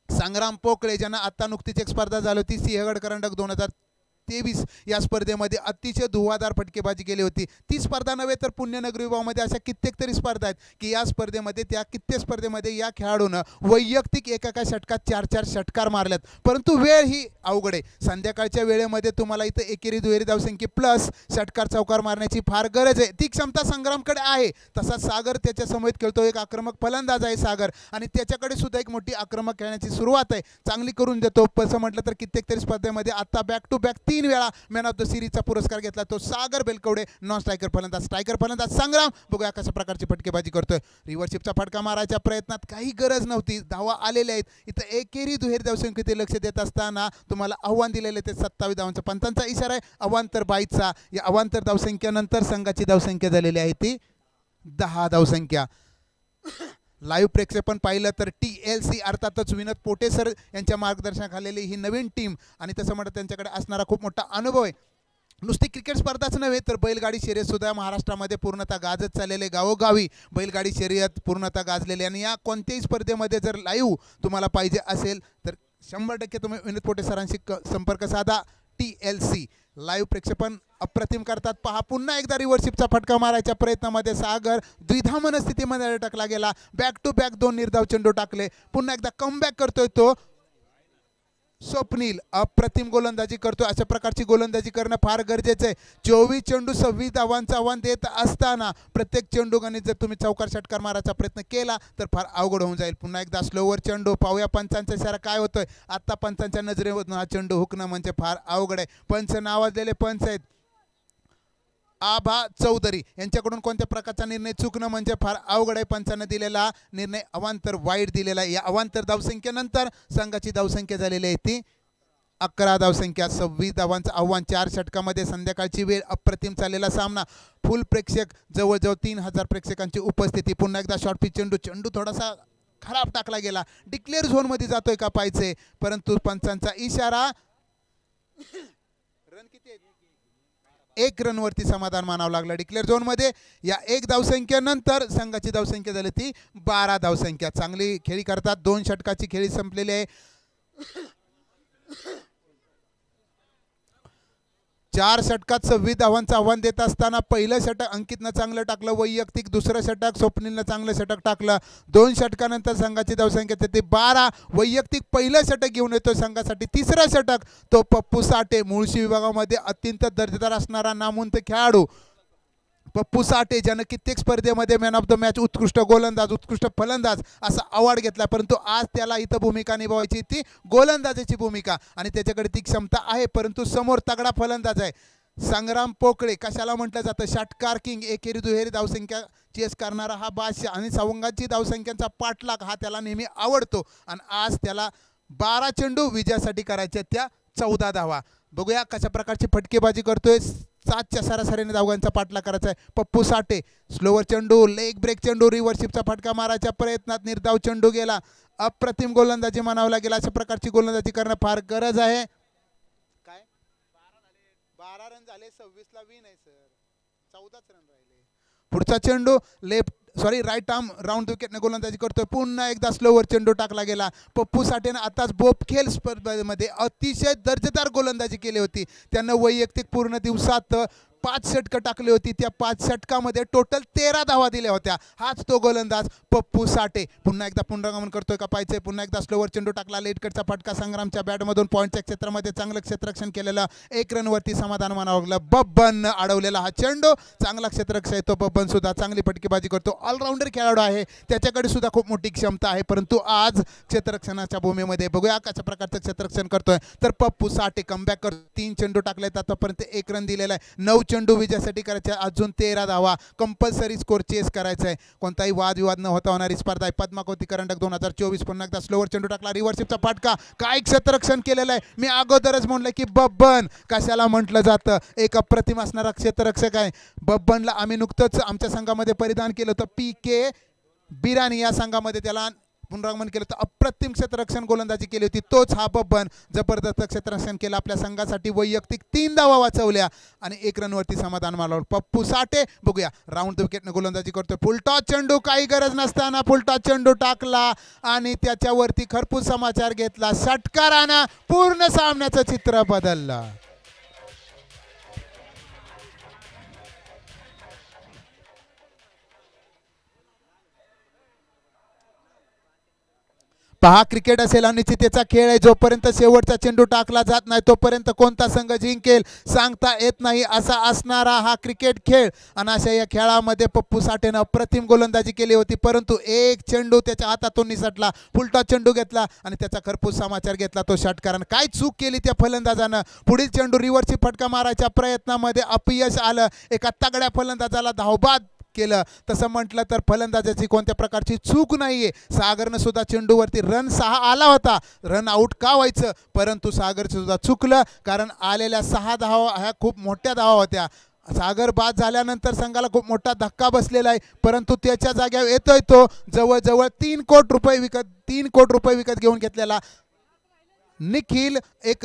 संग्राम पोकळे, ज्यांना आता नुकतीच एक स्पर्धा झाली होती सिंहगड करंडक 2023 या स्पर्धेमध्ये अतिशय धुवाधार फटकेबाजी केली होती. ती स्पर्धा नव्हे तर पुण्यनगरी विभागामध्ये अशा कित्येक तरी स्पर्धा आहेत की या स्पर्धेमध्ये कित्येक स्पर्धेमध्ये या खेळाडूनं वैयक्तिक एका षटकात 4-4 षटकार मारल्यात. परंतु वेळ ही अवघड आहे. संध्याकाळच्या वेळेमध्ये तुम्हाला इथं एकेरी दुहेरी धावसंख्ये प्लस षटकार चौकार मारण्याची फार गरज आहे. ती क्षमता संग्रामकडे आहे. तसा सागर त्याच्या समोर खेळतो. एक आक्रमक फलंदाज आहे सागर, आणि त्याच्याकडे सुद्धा एक मोठी आक्रमक खेळण्याची सुरुवात आहे, चांगली करून देतो. असं म्हटलं तर कित्येक तरी स्पर्धेमध्ये आता बॅक टू बॅक 3 वेळा मॅन ऑफ द सिरीजचा पुरस्कार घेतला तो सागर बेलकवडे. नॉन स्ट्रायकर फलंदाज. स्ट्रायकर फलंदाज संग्राम. बघूया कशा प्रकारची फटकेबाजी करतोय. रिव्हर्सशिपचा फटका मारायच्या प्रयत्नात काही गरज नव्हती. धावा आलेल्या आहेत. इथं एकेरी दुहेरी धावसंख्येकडे लक्ष देत असताना तुम्हाला आव्हान दिलेले ते 27 धावांचा पंचांचा इशारा आहे. अवांतर 22चा. या अवांतर धावसंख्येनंतर संघाची धावसंख्या झालेली आहे ती 10 धावसंख्या. लाईव्ह प्रेक्षेपण पाहिलं तर TLC अर्थातच विनोद पोटे सर यांच्या मार्गदर्शनाखाली ही नवीन टीम, आणि तसं म्हणत त्यांच्याकडे असणारा खूप मोठा अनुभव आहे. नुसती क्रिकेट स्पर्धाच नव्हे तर बैलगाडी शर्यतसुद्धा महाराष्ट्रामध्ये पूर्णतः गाजत चाललेले. गावोगावी बैलगाडी शर्यत पूर्णतः गाजलेली. आणि या कोणत्याही स्पर्धेमध्ये जर लाईव्ह तुम्हाला पाहिजे असेल तर 100% तुम्ही विनोद पोटे सरांशी संपर्क साधा. TLC लाईव्ह प्रेक्षेपण अप्रतिम करतात. पहा पुन्हा एकदा रिव्हर्सशिपचा फटका मारायच्या प्रयत्नामध्ये सागर द्विधा मनस्थितीमध्ये अटकला गेला. बॅक टू बॅक 2 निर्धाव चेंडू टाकले. पुन्हा एकदा कमबॅक करतोय तो स्वप्नील. अप्रतिम गोलंदाजी करतोय. अशा प्रकारची गोलंदाजी करणं फार गरजेचं आहे. 24 चेंडू 26 धावांचं आव्हान देत असताना प्रत्येक चेंडू गणित जर तुम्ही चौकार षटकार मारायचा प्रयत्न केला तर फार अवघड होऊन जाईल. पुन्हा एकदा स्लोवर चेंडू. पाहूया पंचांचा इशारा काय होतोय. आता पंचांच्या नजरेमधून हा चेंडू हुकणं म्हणजे फार अवघड आहे. पंच नावाजलेले पंच आहेत आभा चौधरी, यांच्याकडून कोणत्या प्रकारचा निर्णय चुकणं म्हणजे फार अवघड आहे. पंचांना दिलेला निर्णय अवांतर वाईट दिलेला आहे. या अवांतर धावसंख्येनंतर संघाची धावसंख्या झालेली आहे ती 11 धावसंख्या. 26 धावांचं आव्हान 4 षटकामध्ये. संध्याकाळची वेळ. अप्रतिम चाललेला सामना. फुल प्रेक्षक, जवळजवळ 3000 प्रेक्षकांची उपस्थिती. पुन्हा एकदा शॉर्ट पिच चेंडू. चेंडू थोडासा खराब टाकला गेला. डिक्लेअर झोनमध्ये जातोय का पाहिजे, परंतु पंचांचा इशारा. रन किती आहेत? 1 रनवरती समाधान मानावं लागलं डिक्लेअर झोनमध्ये. या 1 धावसंख्येनंतर संघाची धावसंख्या झाली ती 12 धावसंख्या. चांगली खेळी करतात. 2 षटकाची खेळी संपलेली आहे. 4 षटकात 26 धावांचं आव्हान देत असताना पहिलं षटक अंकितनं चांगलं टाकलं वैयक्तिक. दुसरं षटक स्वप्नीलनं चांगलं षटक टाकलं. 2 षटकानंतर संघाची धावसंख्या ते 12. वैयक्तिक पहिलं षटक घेऊन येतो संघासाठी. तिसरं षटक तो पप्पू साठे, मुळशी विभागामध्ये अत्यंत दर्जेदार असणारा नामवंत खेळाडू पप्पू साठे, ज्यानं कित्येक स्पर्धेमध्ये मॅन ऑफ द मॅच, उत्कृष्ट गोलंदाज, उत्कृष्ट फलंदाज असा अवॉर्ड घेतला. परंतु आज त्याला इथं भूमिका निभावायची ती गोलंदाजाची भूमिका, आणि त्याच्याकडे ती क्षमता आहे. परंतु समोर तगडा फलंदाज आहे संग्राम पोकळे. कशाला म्हटलं जातं षटकार किंग. एकेरी दुहेरी धावसंख्या चेस करणारा हा बादशाह, आणि संघाची धावसंख्यांचा पाठलाग हा त्याला नेहमी आवडतो. आणि आज त्याला 12 चेंडू विजयासाठी करायच्या त्या 14 धावा. बघूया कशा प्रकारची फटकेबाजी करतोय. 7च्या सरासरीने धावांचा पाठलाग करायचा आहे पप्पू साठे. स्लोवर चेंडू, लेग ब्रेक चेंडू, रिव्हर्सशिपचा फटका मारायच्या प्रयत्नात निर्धाव चेंडू गेला. अप्रतिम गोलंदाजी म्हणावं लागेल. अशा प्रकारची गोलंदाजी करणं फार गरज आहे. काय 12 रन झाले. 26 ला विन आहे सर. 14च रन राहिले. पुढचा चेंडू राईट आर्म राऊंड विकेटने गोलंदाजी करतोय. पुन्हा एकदा स्लोवर चेंडू टाकला गेला. पप्पू साठेनं आताच बोपखेल स्पर्धेमध्ये अतिशय दर्जेदार गोलंदाजी केली होती. त्यानं वैयक्तिक पूर्ण दिवसात 5 षटकं टाकली होती. त्या 5 षटकामध्ये टोटल 13 धावा दिल्या होत्या. हाच तो गोलंदाज पप्पू साठे. पुन्हा एकदा पुनरागमन करतोय का पाहिजे. पुन्हा एकदा स्लोवर चेंडू टाकला. लेटकडचा फटका. संग्रामच्या बॅटमधून पॉईंटच्या क्षेत्रामध्ये चांगलं क्षेत्ररक्षण केलेलं. 1 रनवरती समाधान मानावं लागलं. बब्बन अडवलेला हा चेंडू. चांगला क्षेत्ररक्षक आहे तो बब्बन सुद्धा. चांगली फटकेबाजी करतो. ऑलराऊंडर खेळाडू आहे. त्याच्याकडे सुद्धा खूप मोठी क्षमता आहे. परंतु आज क्षेत्ररक्षणाच्या भूमीमध्ये बघूया कशा प्रकारचं क्षेत्ररक्षण करतोय. तर पप्पू साठे कमबॅक करतो. 3 चेंडू टाकलेत आतापर्यंत. 1 रन दिलेला आहे. 9 चेंडू विजयासाठी करायचा आहे. अजून 13 धावा कंपल्सरी स्कोर चेस करायचा आहे. कोणताही वादविवाद न होता होणारी स्पर्धा आहे. पद्मावती करंडक 2024 पुन्हा एकदा स्लोवर चेंडू टाकला, रिव्हर्सिपचा फटका, काय क्षेत्ररक्षण केलेलं आहे. मी अगोदरच म्हणलं की बब्बन कशाला म्हटलं जातं, एक अप्रतिम असणारा क्षेत्ररक्षक आहे. बब्बनला आम्ही नुकतंच आमच्या संघामध्ये परिधान केलं होतं. PK बिराणी या संघामध्ये त्याला पुनरागमन केलं तर अप्रतिम क्षेत्ररक्षण गोलंदाजी केली होती. तोच हा बब्बन जबरदस्त क्षेत्ररक्षण केलं, आपल्या संघासाठी वैयक्तिक 3 धावा वाचवल्या आणि 1 रनवरती समाधान मानवलं. पप्पू साठे बघूया राऊंड द विकेटने गोलंदाजी करतोय. फुलटॉस चेंडू, काही गरज नसताना फुलटॉस चेंडू टाकला आणि त्याच्यावरती खरपूस समाचार घेतला. षटकारानं पूर्ण सामन्याचं चित्र बदललं. पहा, क्रिकेट असेल अनिश्चिततेचा खेळ आहे. जोपर्यंत शेवटचा चेंडू टाकला जात नाही तोपर्यंत कोणता संघ जिंकेल सांगता येत नाही, असा असणारा हा क्रिकेट खेळ. आणि अशा या खेळामध्ये पप्पू साठेनं अप्रतिम गोलंदाजी केली होती, परंतु एक चेंडू त्याच्या हातातून निसटला. फुलटॉस चेंडू घेतला आणि त्याचा खरपूस समाचार घेतला तो षटकारानं. काय चूक केली त्या फलंदाजानं. पुढील चेंडू रिव्हर्सची फटका मारायच्या प्रयत्नामध्ये अपयश आलं. एका तगड्या फलंदाजाला धावबाद केलं. तसं म्हटलं तर फलंदाजाची कोणत्या प्रकारची चूक नाहीये. सागरनं सुद्धा चेंडूवरती रन 6 आला होता, रन आऊट का व्हायचं, परंतु सागरचं सुद्धा चुकलं, कारण आलेल्या 6 धावा ह्या खूप मोठ्या धावा होत्या. सागर बाद झाल्यानंतर संघाला खूप मोठा धक्का बसलेला आहे, परंतु त्याच्या जागेवर येतोय तो जवळजवळ 3 कोटी रुपये विकत घेऊन घेतलेला निखिल, एक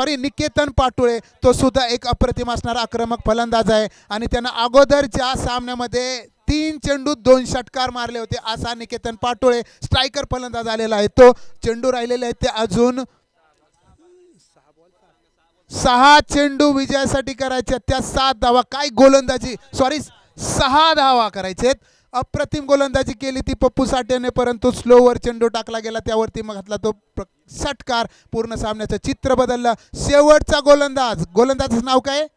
निकेतन पाटोळे, तो सुद्धा एक अप्रतिम असणारा आक्रमक फलंदाज आहे. आणि त्यानं अगोदरच्या सामन्यामध्ये 3 चेंडू 2 षटकार मारले होते. असा निकेतन पाटोळे स्ट्रायकर फलंदाज आलेला आहे. तो चेंडू राहिलेले आहेत ते अजून 6 चेंडू विजयासाठी करायचे, त्या 7 धावा, काय गोलंदाजी, 6 धावा करायचेत. अप्रतिम गोलंदाजी केली ती पप्पू साठेने, परंतु स्लोवर चेंडू टाकला गेला, त्यावरती मग घातला तो षटकार. पूर्ण सामन्याचं चित्र बदललं. शेवटचा गोलंदाजाचं नाव काय,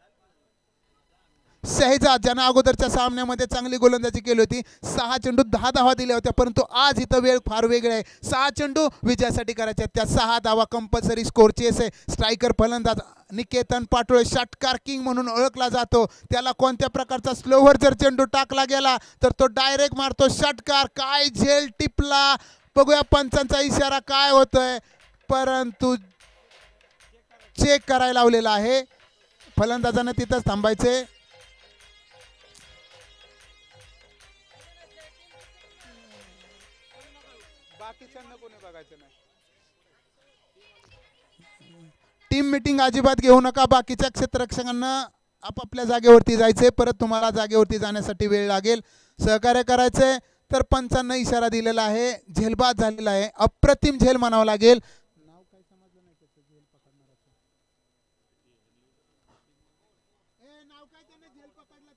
शहजाद, ज्यानं अगोदरच्या सामन्यामध्ये चांगली गोलंदाजी केली होती. 6 चेंडू 10 धावा दिल्या होत्या, परंतु आज इथं वेळ फार वेगळी आहे. 6 चेंडू विजयासाठी करायच्या, त्या 6 धावा कंपल्सरी स्कोर चेस आहे. स्ट्रायकर फलंदाज निकेतन पाटोळे षटकार किंग म्हणून ओळखला जातो. त्याला कोणत्या प्रकारचा स्लोवर जर चेंडू टाकला गेला तर तो डायरेक्ट मारतो षटकार. काय झेल टिपला, बघूया पंचांचा इशारा काय होतोय, परंतु चेक करायला लावलेला आहे. फलंदाजानं तिथंच थांबायचे. टीम मीटिंग अजिबात घेऊ नका. बाकीच्या क्षेत्ररक्षकांना आपापल्या जागेवरती जायचे, परत तुम्हाला जागेवरती जाण्यासाठी वेळ लागेल. सहकार्य करायचे तर पंचांना इशारा दिलेला आहे. झेलबाद झालेला आहे, अप्रतिम झेल म्हणावं लागेल. नाव काय समजलं नाही त्याचं, झेल पकडणाराचं नाव काय, त्याने झेल पकडला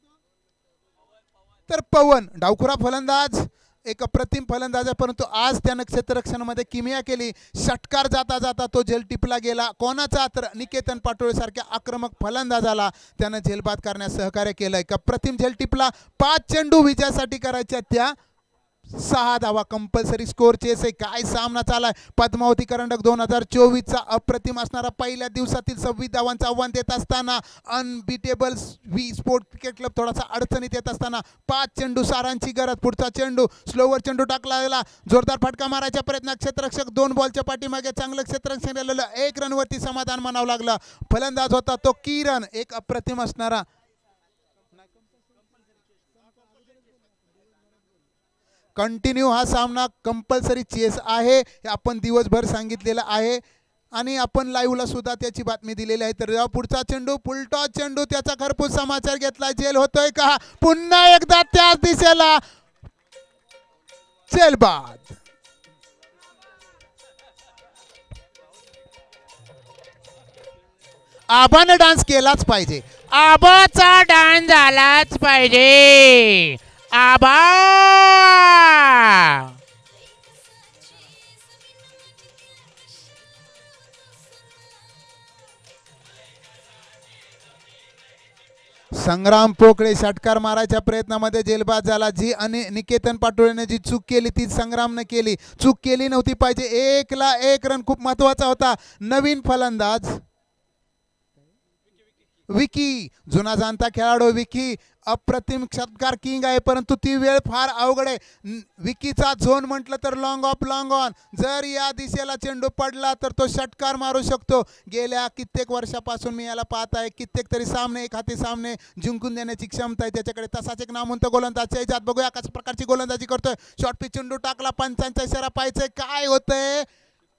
तर पवन, डावखुरा फलंदाज, एक अप्रतिम फलंदाज आहे, परंतु आज त्यानं क्षेत्ररक्षणामध्ये किमया केली. षटकार जाता जाता तो झेल टिपला गेला. कोणाचा, तर निकेतन पाटोळे सारख्या आक्रमक फलंदाजाला त्यानं झेलबाद करण्यास सहकार्य केलं. एक अप्रतिम झेल टिपला. 5 चेंडू विजयासाठी करायच्या, त्या 6 धावा कंपल्सरी स्कोर चेस आहे. काय सामना चालाय. पद्मावती करंडक 2024चा अप्रतिम असणारा पहिल्या दिवसातील 26 धावांचं आव्हान देत असताना unbeatable V sport cricket club थोडासा अडचणीत येत असताना 5 चेंडू सारांची गरज. पुढचा चेंडू स्लोवर चेंडू टाकला गेला, जोरदार फटका मारायच्या प्रयत्नात क्षेत्ररक्षक 2 बॉलच्या पाठीमागे चांगलं क्षेत्ररक्षण केलेलं. 1 रनवरती समाधान मानावं लागलं. फलंदाज होता तो किरण, एक अप्रतिम असणारा. कंटिन्यू हा सामना कंपल्सरी चेस आहे, हे आपण दिवसभर सांगितलेलं आहे आणि आपण लाईव्हला सुद्धा त्याची बातमी दिलेली आहे. तर पुढचा चेंडू, फुलटॉस चेंडू, त्याचा खरपूस समाचार घेतला. झेल होतोय का, पुन्हा एकदा त्याच दिशेला झेलबाद. आबानं डान्स केलाच पाहिजे, आबाचा डान्स झालाच पाहिजे. आबा संग्राम पोकळे षटकार मारायच्या प्रयत्नामध्ये जेलबाद झाला. जी आणि निकेतन पाटोळेने जी चूक केली ती संग्रामने केली. चूक केली नव्हती पाहिजे. 1 ला 1 रन खूप महत्वाचा होता. नवीन फलंदाज विकी, जुना जाणता खेळाडू विकी अप्रतिम षटकार किंग आहे, परंतु ती वेळ फार अवघड आहे. विकीचा झोन म्हटलं तर लॉंग ऑफ लॉंग ऑन, जर या दिशेला चेंडू पडला तर तो षटकार मारू शकतो. गेल्या कित्येक वर्षापासून मी याला पाहत आहे, कित्येक तरी सामने एक हाती सामने जिंकून देण्याची क्षमता आहे त्याच्याकडे. तसाच एक नामवंत गोलंदाज शहजाद, बघूया कशा प्रकारची गोलंदाजी करतोय. शॉर्ट पिच चेंडू टाकला, पंचांचा इशारा पाहायचंय काय होतंय.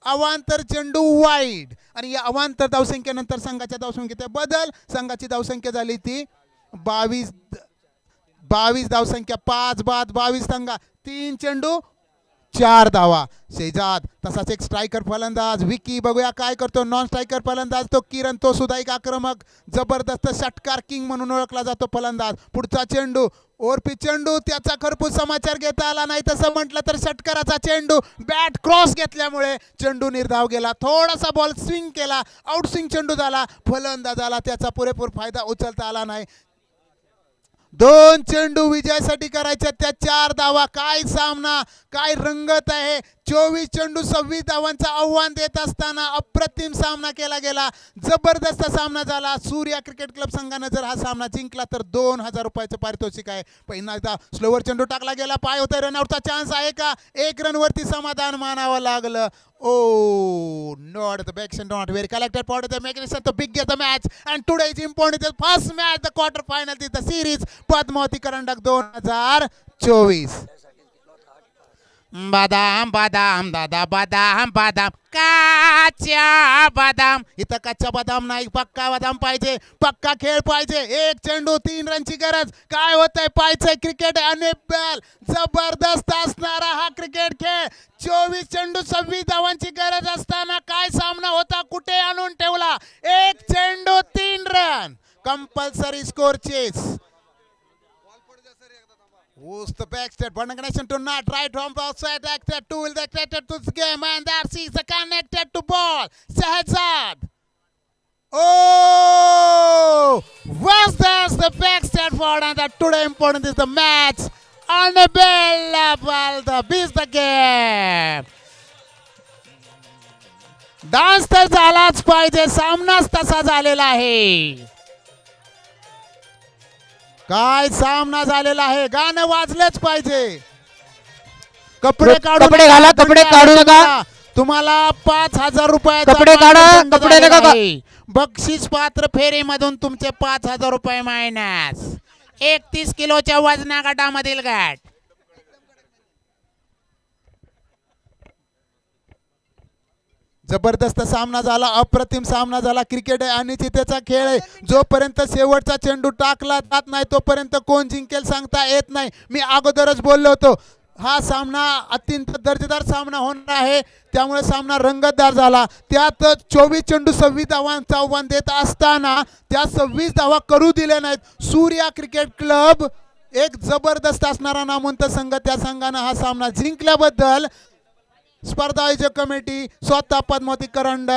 अवांतर चेंडू वाईड आणि या अवांतर धावसंख्येनंतर संघाच्या धावसंख्येत बदल. संघाची धावसंख्या झाली ती 22 धावसंख्या, 5 बाद 22 संघा, 3 चेंडू 4 धावा. शहजाद, तसाच एक स्ट्रायकर फलंदाज विकी, बघूया काय करतो. नॉन स्ट्रायकर फलंदाज तो किरण, तो सुद्धा एक आक्रमक जबरदस्त षटकार किंग म्हणून ओळखला जातो फलंदाज. पुढचा चेंडू ओरपी चेंडू, त्याचा खरपूस समाचार घेता आला नाही. तसं म्हटलं तर षटकाराचा चेंडू बॅट क्रॉस घेतल्यामुळे चेंडू निर्धाव गेला. थोडासा बॉल स्विंग केला, आउट स्विंग चेंडू झाला, फलंदाजाला त्याचा पुरेपूर फायदा उचलता आला नाही. 2 चेंडू विजयासाठी करायच्या, त्या 4 धावा. काय सामना, काय रंगत आहे. 24 चेंडू 26 धावांचं आव्हान देत असताना अप्रतिम सामना केला गेला, जबरदस्त सामना झाला. सूर्या क्रिकेट क्लब संघानं जर हा सामना जिंकला तर 2000 रुपयाचं पारितोषिक आहे. पहिल्यांदा स्लोवर चेंडू टाकला गेला, पाय होता, रनआउटचा चान्स आहे का. 1 रनवरती समाधान मानावं लागलं. Oh, not the back and not very collected part of the magnificent, the biggest the match, and today is important. The first match, the quarter final is the series. Padmavati करंडक 2024. बदाम बदाम दादा बदाम बदाम कच्चा बदाम. इथं कच्चा बदाम नाही, पक्का बदाम पाहिजे, पक्का खेळ पाहिजे. 1 चेंडू 3 रनची गरज. काय होतंय, पाहायचंय क्रिकेट आणि बॅल. जबरदस्त असणारा हा क्रिकेट खेळ. 24 चेंडू 26 धावांची गरज असताना काय सामना होता, कुठे आणून ठेवला. 1 चेंडू 3 रन, compulsory score chase. Who's the backstep? One connection to not right from the outside. Acted to will the connected to the game and that sees the connected to ball. Shahzad. Oh, was this the backstep for and that today important is the match on the bell level. The beast the game. Dance तर झालाच पाहिजे, सामनाच तसा झालेला आहे. काय सामना झालेला आहे, गाणं वाजलंच पाहिजे. कपडे काढू, कपडे घाला, कपडे काढू नका. तुम्हाला 5000 रुपये कपडे काढा, कपडे नका. बक्षीस पात्र फेरीमधून तुमचे 5000 रुपये मायनस. 31 किलोच्या वजना गटामधील गट. जबरदस्त सामना झाला, अप्रतिम सामना झाला. क्रिकेट आहे अनिश्चिततेचा खेळ आहे. जोपर्यंत शेवटचा चेंडू टाकला जात नाही तोपर्यंत कोण जिंकेल सांगता येत नाही. मी अगोदरच बोललो होतो, हा सामना अत्यंत दर्जेदार सामना होणार आहे, त्यामुळे सामना रंगतदार झाला. त्यात 24 चेंडू 26 धावांचं आव्हान देत असताना त्या 26 धावा करू दिल्या नाहीत. सूर्या क्रिकेट क्लब एक जबरदस्त असणारा नामवंत संघ, त्या संघानं हा सामना जिंकल्याबद्दल स्पर्धा आयोजक कमिटी, स्वतः पद्मावती करंडक,